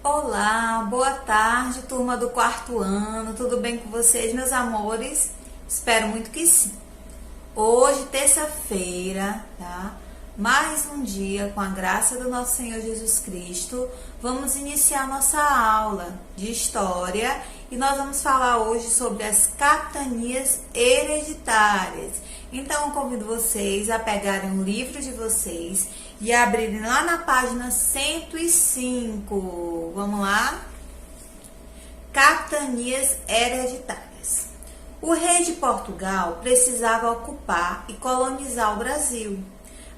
Olá, boa tarde, turma do quarto ano, tudo bem com vocês, meus amores? Espero muito que sim. Hoje, terça-feira, tá? Mais um dia, com a graça do nosso Senhor Jesus Cristo, vamos iniciar nossa aula de história e nós vamos falar hoje sobre as capitanias hereditárias. Então, eu convido vocês a pegarem o livro de vocês e abrirem lá na página 105. Vamos lá? Capitanias hereditárias. O rei de Portugal precisava ocupar e colonizar o Brasil,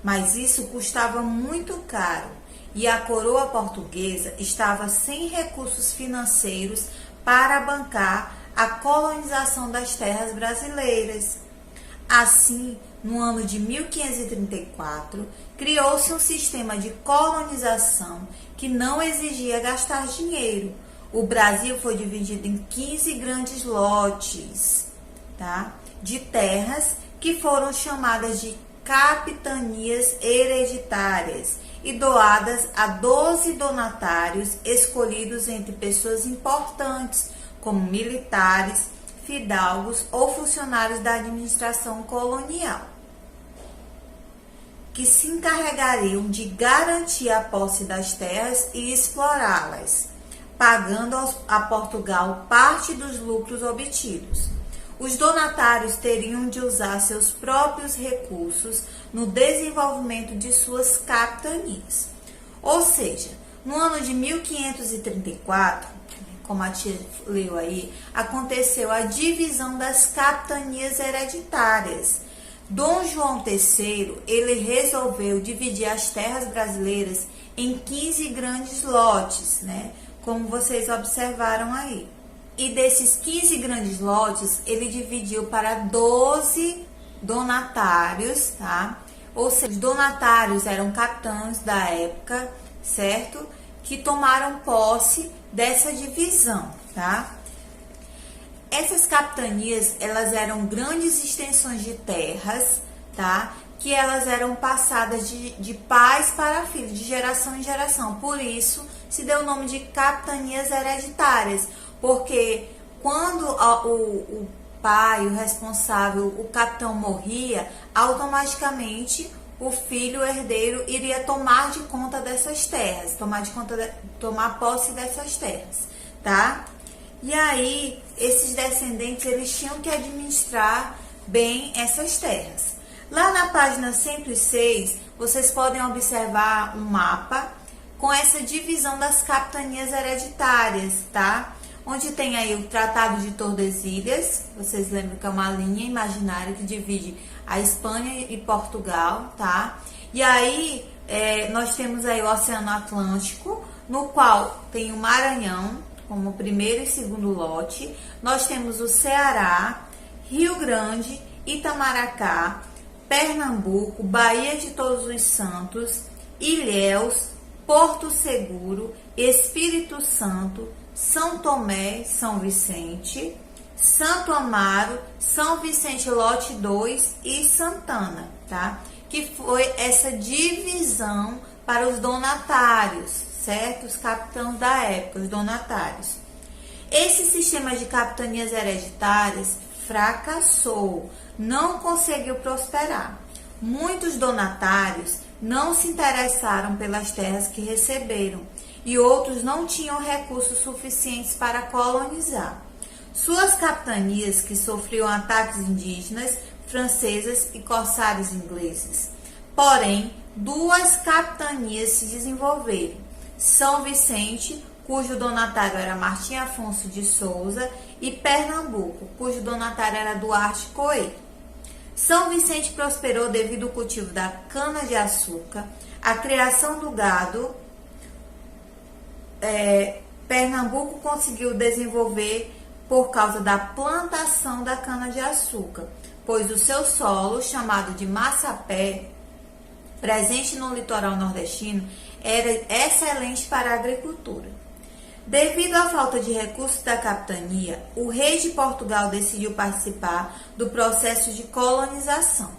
mas isso custava muito caro e a coroa portuguesa estava sem recursos financeiros para bancar a colonização das terras brasileiras. Assim, no ano de 1534, criou-se um sistema de colonização que não exigia gastar dinheiro. O Brasil foi dividido em 15 grandes lotes, tá? De terras que foram chamadas de capitanias hereditárias e doadas a 12 donatários escolhidos entre pessoas importantes, como militares, fidalgos ou funcionários da administração colonial, que se encarregariam de garantir a posse das terras e explorá-las, pagando a Portugal parte dos lucros obtidos. Os donatários teriam de usar seus próprios recursos no desenvolvimento de suas capitanias. Ou seja, no ano de 1534, como a tia leu aí, aconteceu a divisão das capitanias hereditárias. Dom João III, ele resolveu dividir as terras brasileiras em 15 grandes lotes, né? Como vocês observaram aí. E desses 15 grandes lotes, ele dividiu para 12 donatários, tá? Ou seja, os donatários eram capitães da época, certo? Que tomaram posse dessa divisão, tá? Essas capitanias, elas eram grandes extensões de terras, tá? Que elas eram passadas de pais para filhos, de geração em geração. Por isso, se deu o nome de capitanias hereditárias, porque quando o pai, o responsável, o capitão morria, automaticamente o filho, o herdeiro, iria tomar de conta dessas terras, tomar posse dessas terras, tá? E aí, esses descendentes, eles tinham que administrar bem essas terras. Lá na página 106, vocês podem observar um mapa com essa divisão das capitanias hereditárias, tá? Onde tem aí o Tratado de Tordesilhas, vocês lembram que é uma linha imaginária que divide a Espanha e Portugal, tá? E aí, nós temos aí o Oceano Atlântico, no qual tem o Maranhão, como primeiro e segundo lote. Nós temos o Ceará, Rio Grande, Itamaracá, Pernambuco, Baía de Todos os Santos, Ilhéus, Porto Seguro, Espírito Santo, São Tomé, São Vicente, Santo Amaro, São Vicente Lote 2 e Santana, tá? Que foi essa divisão para os donatários, certo? Os capitães da época, os donatários. Esse sistema de capitanias hereditárias fracassou, não conseguiu prosperar. Muitos donatários não se interessaram pelas terras que receberam e outros não tinham recursos suficientes para colonizar. Suas capitanias, que sofriam ataques indígenas, francesas e corsários ingleses. Porém, duas capitanias se desenvolveram. São Vicente, cujo donatário era Martim Afonso de Souza, e Pernambuco, cujo donatário era Duarte Coelho. São Vicente prosperou devido ao cultivo da cana-de-açúcar, a criação do gado. Pernambuco conseguiu desenvolver por causa da plantação da cana-de-açúcar, pois o seu solo, chamado de massapé, presente no litoral nordestino, era excelente para a agricultura. Devido à falta de recursos da capitania, o rei de Portugal decidiu participar do processo de colonização.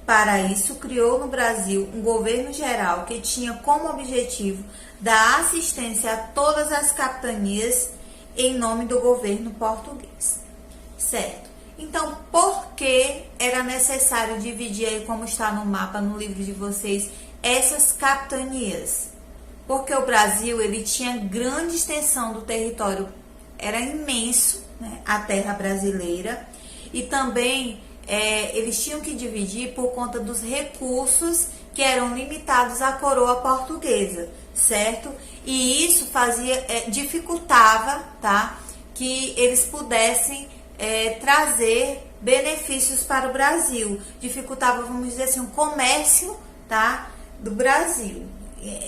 para isso, criou no Brasil um governo geral que tinha como objetivo dar assistência a todas as capitanias em nome do governo português, certo? Então, por que era necessário dividir aí, como está no mapa, no livro de vocês, essas capitanias? Porque o Brasil, ele tinha grande extensão do território, era imenso, né, a terra brasileira, e também eles tinham que dividir por conta dos recursos que eram limitados à coroa portuguesa, certo? E isso dificultava, tá, que eles pudessem trazer benefícios para o Brasil, dificultava, vamos dizer assim, o comércio, tá, do Brasil,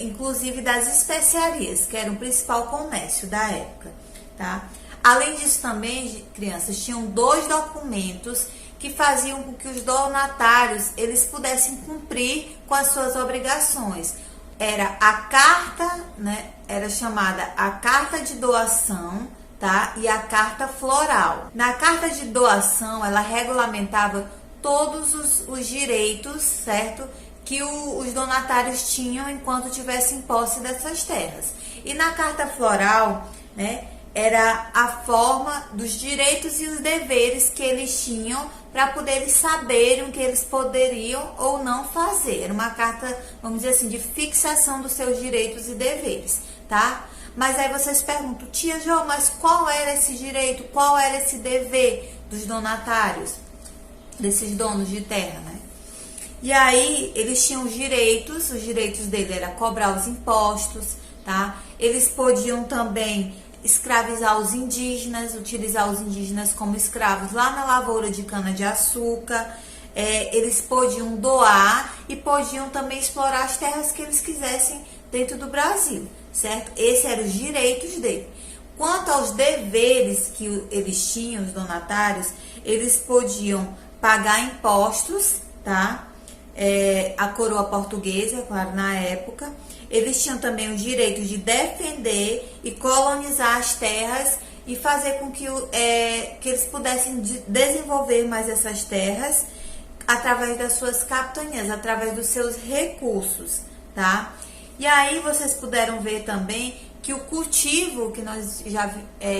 inclusive das especiarias, que era o principal comércio da época, tá? Além disso também, crianças, tinham 2 documentos que faziam com que os donatários eles pudessem cumprir com as suas obrigações. Era a carta, né, era chamada a carta de doação, tá? E a carta floral. Na carta de doação, ela regulamentava todos os direitos, certo? Que os donatários tinham enquanto tivessem posse dessas terras. E na carta floral, né, era a forma dos direitos e os deveres que eles tinham para poderem saberem o que eles poderiam ou não fazer. Era uma carta, vamos dizer assim, de fixação dos seus direitos e deveres, tá? Mas aí vocês perguntam, tia Jo, mas qual era esse direito, qual era esse dever dos donatários, desses donos de terra, né? E aí eles tinham os direitos dele era cobrar os impostos, tá? Eles podiam também escravizar os indígenas, utilizar os indígenas como escravos lá na lavoura de cana-de-açúcar. Eles podiam doar e podiam também explorar as terras que eles quisessem dentro do Brasil, certo? Esses eram os direitos dele. Quanto aos deveres que eles tinham, os donatários, eles podiam pagar impostos, tá? A coroa portuguesa, claro, na época. Eles tinham também o direito de defender e colonizar as terras e fazer com que eles pudessem desenvolver mais essas terras através das suas capitanias, através dos seus recursos, tá? E aí vocês puderam ver também que o cultivo, que nós já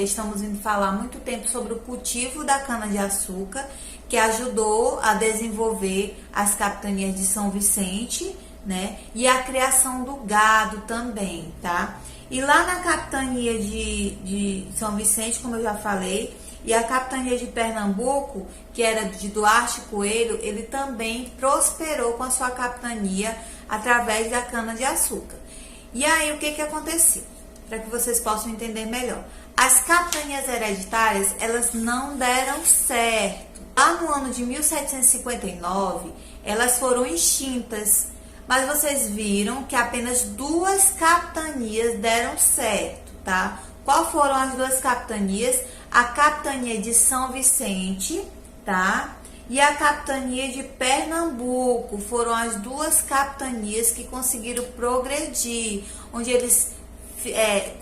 estamos indo falar há muito tempo sobre o cultivo da cana-de-açúcar, que ajudou a desenvolver as capitanias de São Vicente, né? E a criação do gado também, tá? E lá na capitania de São Vicente, como eu já falei, e a capitania de Pernambuco, que era de Duarte Coelho, ele também prosperou com a sua capitania através da cana-de-açúcar. E aí, o que aconteceu? Para que vocês possam entender melhor. As capitanias hereditárias, elas não deram certo. Lá no ano de 1759, elas foram extintas. Mas vocês viram que apenas 2 capitanias deram certo, tá? Qual foram as 2 capitanias? A capitania de São Vicente, tá? E a capitania de Pernambuco. Foram as 2 capitanias que conseguiram progredir, onde eles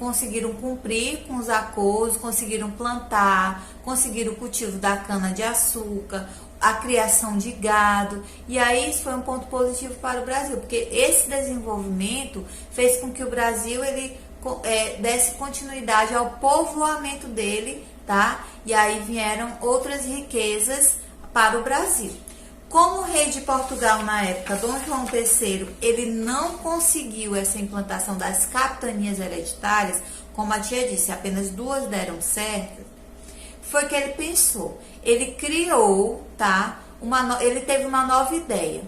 conseguiram cumprir com os acordos, conseguiram plantar, conseguiram o cultivo da cana-de-açúcar, a criação de gado, e aí isso foi um ponto positivo para o Brasil, porque esse desenvolvimento fez com que o Brasil desse continuidade ao povoamento dele, tá? E aí vieram outras riquezas para o Brasil. Como o rei de Portugal na época, Dom João III, ele não conseguiu essa implantação das capitanias hereditárias, como a tia disse, apenas 2 deram certo, foi que ele pensou, ele criou, tá? Ele teve uma nova ideia.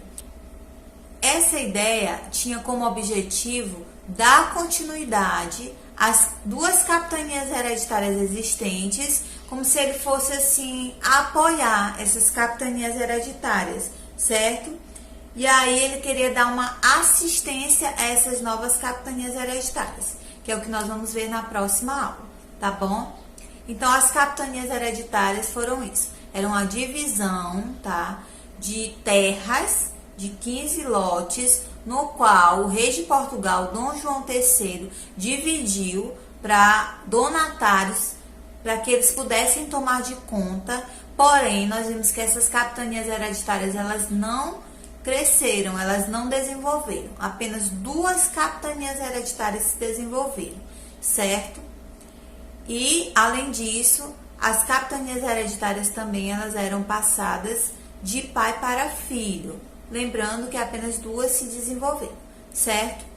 Essa ideia tinha como objetivo dar continuidade às 2 capitanias hereditárias existentes, como se ele fosse assim apoiar essas capitanias hereditárias, certo? E aí ele queria dar uma assistência a essas novas capitanias hereditárias, que é o que nós vamos ver na próxima aula, tá bom? Então, as capitanias hereditárias foram isso. Era uma divisão, tá, de terras de 15 lotes, no qual o rei de Portugal, Dom João III, dividiu para donatários, para que eles pudessem tomar de conta. Porém, nós vimos que essas capitanias hereditárias, elas não cresceram, elas não desenvolveram. Apenas 2 capitanias hereditárias se desenvolveram, certo? E, além disso, as capitanias hereditárias também elas eram passadas de pai para filho. Lembrando que apenas 2 se desenvolveram, certo?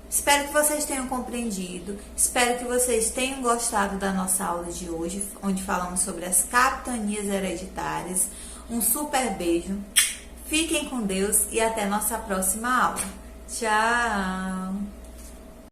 Espero que vocês tenham compreendido, espero que vocês tenham gostado da nossa aula de hoje, onde falamos sobre as capitanias hereditárias. Um super beijo, fiquem com Deus e até nossa próxima aula. Tchau!